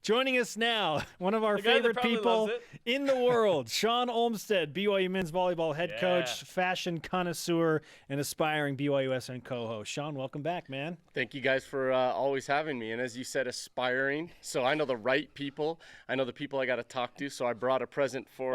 Joining us now, one of our favorite people in the world, Shawn Olmstead, BYU men's volleyball head coach, fashion connoisseur, and aspiring BYUSN co-host. Shawn, welcome back, man. Thank you guys for always having me. And as you said, aspiring. So I know the right people. I know the people I got to talk to. So I brought a present for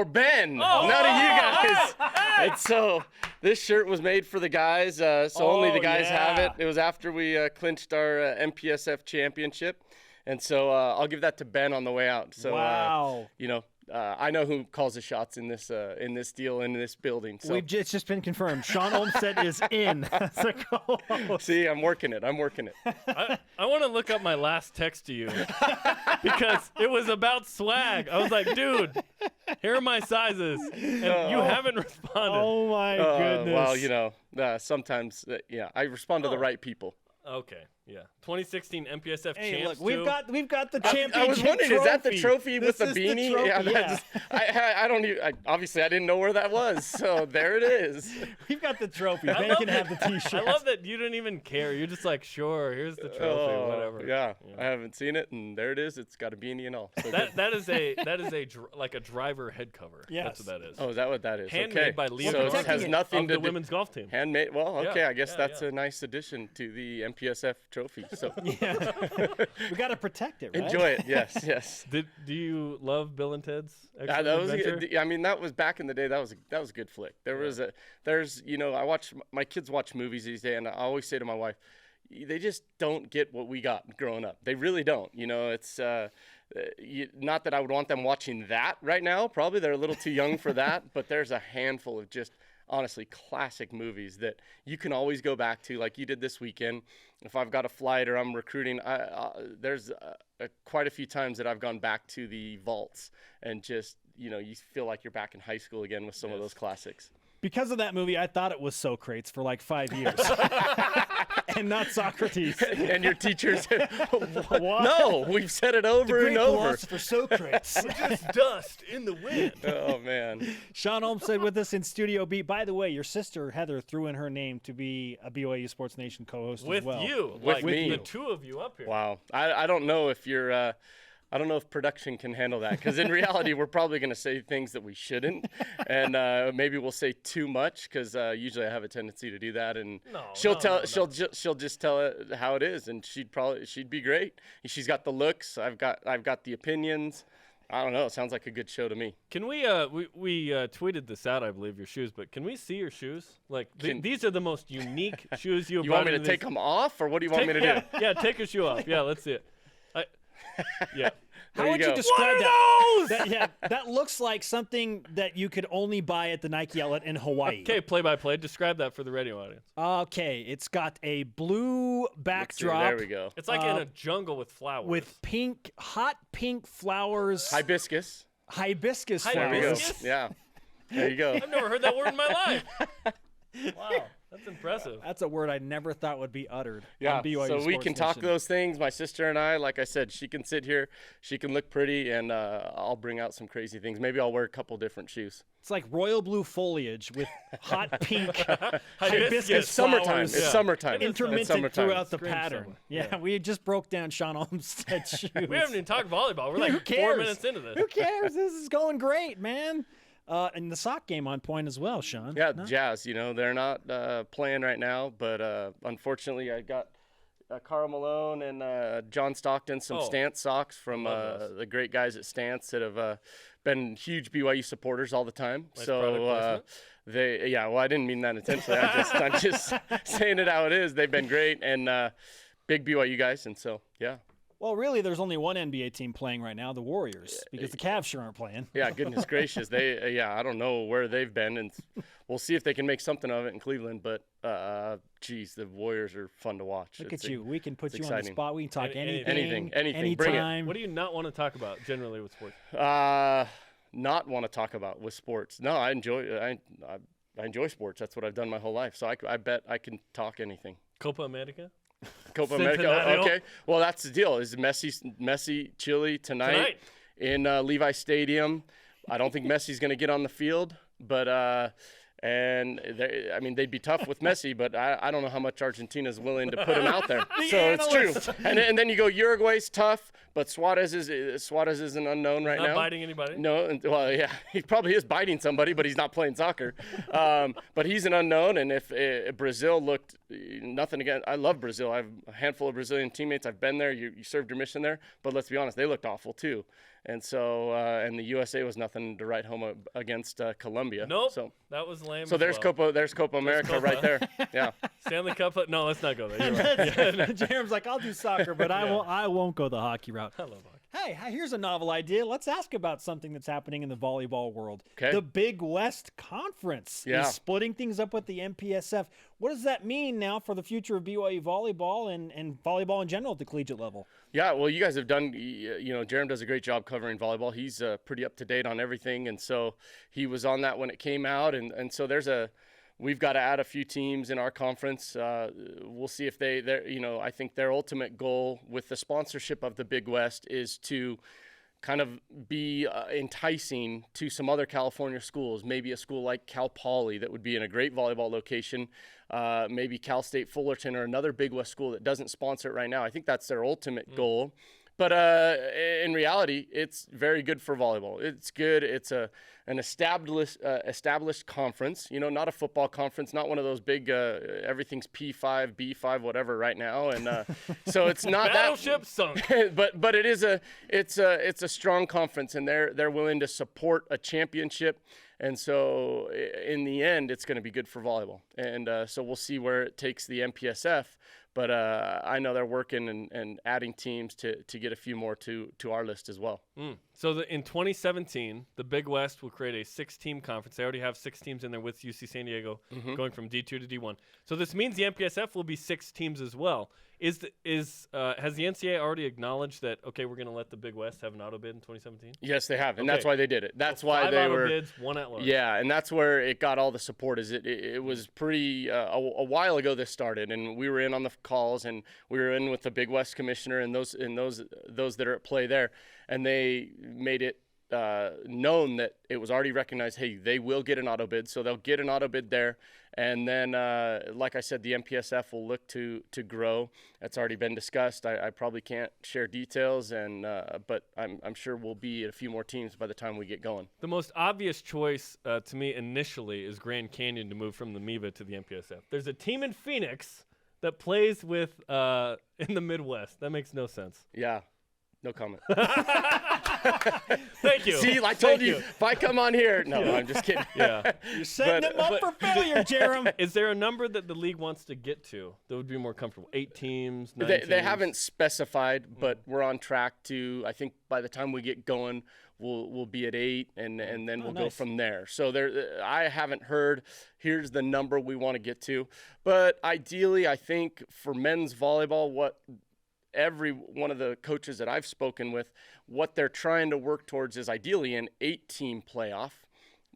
Ben, none of you guys. And so this shirt was made for the guys. So only the guys have it. It was after we clinched our MPSF championship. And so I'll give that to Ben on the way out. So, I know who calls the shots in this deal, in this building. So it's just been confirmed. Shawn Olmstead is in as a co-host. See, I'm working it. I want to look up my last text to you because it was about swag. I was like, dude, here are my sizes, and you haven't responded. Oh, my goodness. Well, sometimes, I respond to the right people. Okay, yeah. 2016 MPSF Hey, champs. look, we've got the championship. I was wondering, trophy. is that the trophy with the This is beanie? trophy, Yeah. I don't even. Obviously, I didn't know where that was, so there it is. We've got the trophy. Ben can have the T-shirt. I love that you didn't even care. You're just like, sure, here's the trophy, whatever. Yeah, I haven't seen it, and there it is. It's got a beanie and all. So that is like a driver head cover. Yes. That's what that is. Oh, is that what that is? Handmade by Leo. So it has nothing to the do. Women's golf team. Handmade. Well, okay. I guess that's a nice addition to the MPSF trophy. So yeah, we got to protect it, right? Enjoy it. Yes. Do you love Bill and Ted's? That was back in the day. That was a good flick. I watch my kids watch movies these days, and I always say to my wife, they just don't get what we got growing up. They really don't. It's not that I would want them watching that right now. Probably they're a little too young for that. But there's a handful of just honestly classic movies that you can always go back to, like you did this weekend. If I've got a flight or I'm recruiting, there's quite a few times that I've gone back to the vaults and just, you feel like you're back in high school again with some of those classics. Because of that movie, I thought it was Socrates for like 5 years. And not Socrates. And your teachers, no, we've said it over and over. For Socrates. We're just dust in the wind. Oh, man. Shawn Olmstead with us in Studio B. By the way, your sister, Heather, threw in her name to be a BYU Sports Nation co-host as well. With me. The two of you up here. Wow. I don't know if you're I don't know if production can handle that, because in reality, we're probably going to say things that we shouldn't, and maybe we'll say too much, because usually I have a tendency to do that, and she'll just tell it how it is, and she'd be great. She's got the looks. I've got the opinions. I don't know. It sounds like a good show to me. Can we tweeted this out, I believe, your shoes, but can we see your shoes? Like these are the most unique shoes you have. You want me to take them off, or what do you want me to do? Yeah, take a shoe off. Yeah, let's see it. How would you describe that? That looks like something that you could only buy at the Nike outlet in Hawaii. Okay, play-by-play. Describe that for the radio audience. Okay, it's got a blue backdrop. There we go. It's like in a jungle with flowers. With hot pink flowers. Hibiscus Hibiscus flowers. There we go. Hibiscus? Yeah. There you go. I've never heard that word in my life. Wow. That's impressive. That's a word I never thought would be uttered. Yeah, on BYU so we can talk Nation. those things. My sister and I, like I said, she can sit here, she can look pretty, and I'll bring out some crazy things. Maybe I'll wear a couple different shoes. It's like royal blue foliage with hot pink hibiscus It's summertime. flowers. It's summertime. Intermittent throughout the Spring, pattern. summer. Yeah, we just broke down Shawn Olmstead's shoes. We haven't even talked volleyball. We're like Who cares? 4 minutes into this. Who cares? This is going great, man. And the sock game on point as well, Shawn. Yeah, Jazz, they're not playing right now, but unfortunately I got Carl Malone and John Stockton some Stance socks from the great guys at Stance that have been huge BYU supporters all the time. Nice so I didn't mean that intentionally. I'm just saying it how it is. They've been great and big BYU guys, and so yeah. Well, really, there's only one NBA team playing right now, the Warriors, because the Cavs sure aren't playing. Yeah, goodness gracious. I don't know where they've been, and we'll see if they can make something of it in Cleveland. But, the Warriors are fun to watch. Look at you. We can put you exciting. on the spot. We can talk anything. Anytime. Bring it. What do you not want to talk about generally with sports? Not want to talk about with sports. No, I enjoy sports. That's what I've done my whole life. So I bet I can talk anything. Copa America? Copa America. Okay. Well, that's the deal. Is Messi, Chile tonight in Levi Stadium. I don't think Messi's going to get on the field, but And they'd be tough with Messi, but I don't know how much Argentina's willing to put him out there. So it's true. And then you go, Uruguay's tough, but Suarez is an unknown right now. Not biting anybody? No, well, yeah, he probably is biting somebody, but he's not playing soccer. But he's an unknown, and if Brazil looked nothing again. I love Brazil. I have a handful of Brazilian teammates. I've been there. You served your mission there, but let's be honest, they looked awful too. And so, and the USA was nothing to write home against Colombia. Nope. So that was lame. So there's Copa America right there. Yeah. Stanley Cup. No, let's not go there. You're right. Jerem's like, I'll do soccer, but I won't go the hockey route. I love hockey. Hey, here's a novel idea. Let's ask about something that's happening in the volleyball world. Okay. The Big West Conference is splitting things up with the MPSF. What does that mean now for the future of BYU volleyball and volleyball in general at the collegiate level? Yeah, well, you guys have done, Jerem does a great job covering volleyball. He's pretty up to date on everything, and so he was on that when it came out, and so we've got to add a few teams in our conference. We'll see if I think their ultimate goal with the sponsorship of the Big West is to kind of be enticing to some other California schools, maybe a school like Cal Poly that would be in a great volleyball location, maybe Cal State Fullerton or another Big West school that doesn't sponsor it right now. I think that's their ultimate goal. But in reality, it's very good for volleyball. It's good. It's an established conference, not a football conference, not one of those big everything's P5, B5, whatever right now. And so it's not Battleship sunk. but it is it's a strong conference, and they're willing to support a championship. And so in the end, it's going to be good for volleyball. And so we'll see where it takes the MPSF. But I know they're working and adding teams to get a few more to our list as well. So in 2017, the Big West will create a 6-team conference. They already have 6 teams in there with UC San Diego going from D2 to D1. So this means the MPSF will be 6 teams as well. Has the NCAA already acknowledged that, okay, we're going to let the Big West have an auto bid in 2017? Yes, they have, and that's why they did it. That's why they were 5 auto bids, 1 at large. Yeah, and that's where it got all the support. It was pretty a while ago this started, and we were in on the calls, and we were in with the Big West commissioner and those that are at play there, and they made it known that it was already recognized, hey, they will get an auto bid, so they'll get an auto bid there. And then, like I said, the MPSF will look to grow. That's already been discussed. I probably can't share details, but I'm sure we'll be at a few more teams by the time we get going. The most obvious choice to me initially is Grand Canyon to move from the MIVA to the MPSF. There's a team in Phoenix that plays with in the Midwest. That makes no sense. Yeah. No comment. Thank you. See, I told you, if I come on here. No, I'm just kidding. Yeah. You're setting them up for failure, Jerem. Is there a number that the league wants to get to that would be more comfortable? 8 teams, 9 teams? They haven't specified, but we're on track to, I think by the time we get going, we'll be at 8, and then we'll go from there. So I haven't heard, here's the number we want to get to. But ideally, I think for men's volleyball, what every one of the coaches that I've spoken with, what they're trying to work towards is ideally an 8-team playoff,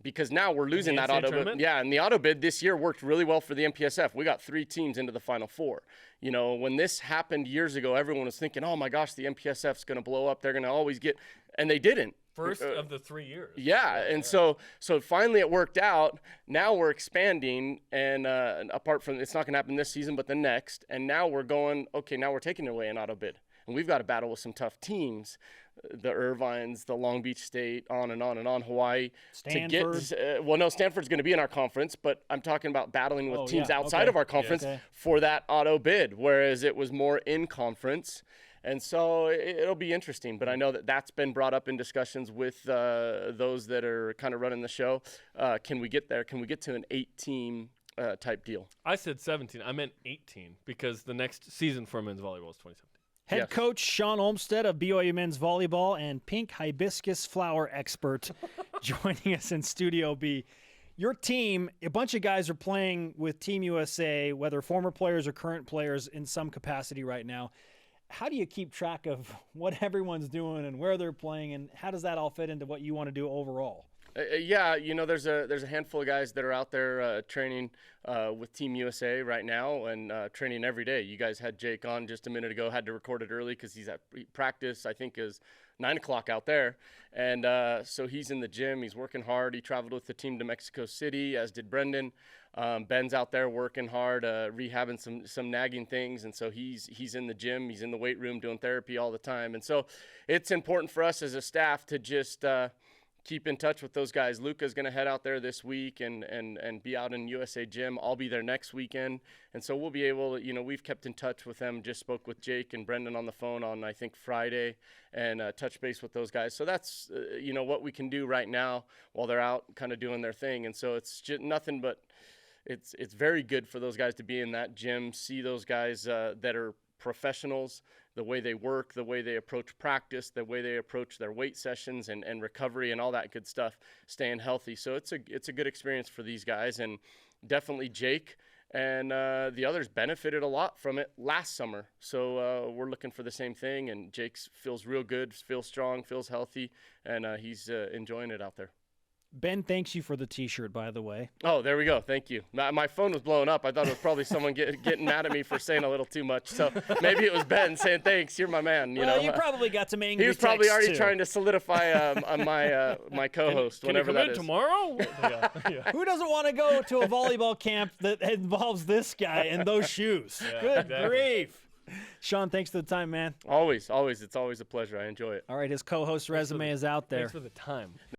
because now we're losing that auto bid. Yeah, and the auto bid this year worked really well for the MPSF. We got 3 teams into the Final Four. When this happened years ago, everyone was thinking, oh my gosh, the MPSF's going to blow up. They're going to always get, and they didn't. First of the 3 years. Yeah, and so finally it worked out. Now we're expanding, and apart from, it's not going to happen this season, but the next. And now we're going, okay, now we're taking away an auto bid. And we've got to battle with some tough teams, the Irvines, the Long Beach State, on and on and on, Hawaii. Stanford. Stanford's going to be in our conference, but I'm talking about battling with teams outside of our conference for that auto bid, whereas it was more in conference. And so it'll be interesting, but I know that's been brought up in discussions with those that are kind of running the show. Can we get there? Can we get to an 8-team type deal? I said 17. I meant 18 because the next season for men's volleyball is 2017. Head coach Shawn Olmstead of BYU men's volleyball and pink hibiscus flower expert joining us in Studio B. Your team, a bunch of guys are playing with Team USA, whether former players or current players in some capacity right now. How do you keep track of what everyone's doing and where they're playing, and how does that all fit into what you want to do overall? Yeah, there's a handful of guys that are out there training with Team USA right now and training every day. You guys had Jake on just a minute ago, had to record it early because he's at practice, I think is 9 o'clock out there. And so he's in the gym, he's working hard. He traveled with the team to Mexico City, as did Brendan. Ben's out there working hard, rehabbing some nagging things. And so he's in the gym, he's in the weight room doing therapy all the time. And so it's important for us as a staff to just keep in touch with those guys. Luca's going to head out there this week and be out in USA Gym. I'll be there next weekend. And so we'll be able to, we've kept in touch with them. Just spoke with Jake and Brendan on the phone on, I think, Friday and touch base with those guys. So that's, what we can do right now while they're out kind of doing their thing. And so it's just nothing but it's very good for those guys to be in that gym, see those guys that are professionals, the way they work, the way they approach practice, the way they approach their weight sessions and recovery and all that good stuff, staying healthy. So it's a good experience for these guys, and definitely Jake and the others benefited a lot from it last summer. So we're looking for the same thing, and Jake feels real good, feels strong, feels healthy, and he's enjoying it out there. Ben thanks you for the T-shirt, by the way. Oh, there we go. Thank you. My phone was blowing up. I thought it was probably someone getting mad at me for saying a little too much. So maybe it was Ben saying, thanks, you're my man. You probably got some angry He was probably already too. trying to solidify my co-host, whenever that is. Tomorrow? Yeah. Who doesn't want to go to a volleyball camp that involves this guy and those shoes? Yeah, Good exactly. grief. Shawn, thanks for the time, man. Always. It's always a pleasure. I enjoy it. All right, his co-host resume is out there. Thanks for the time.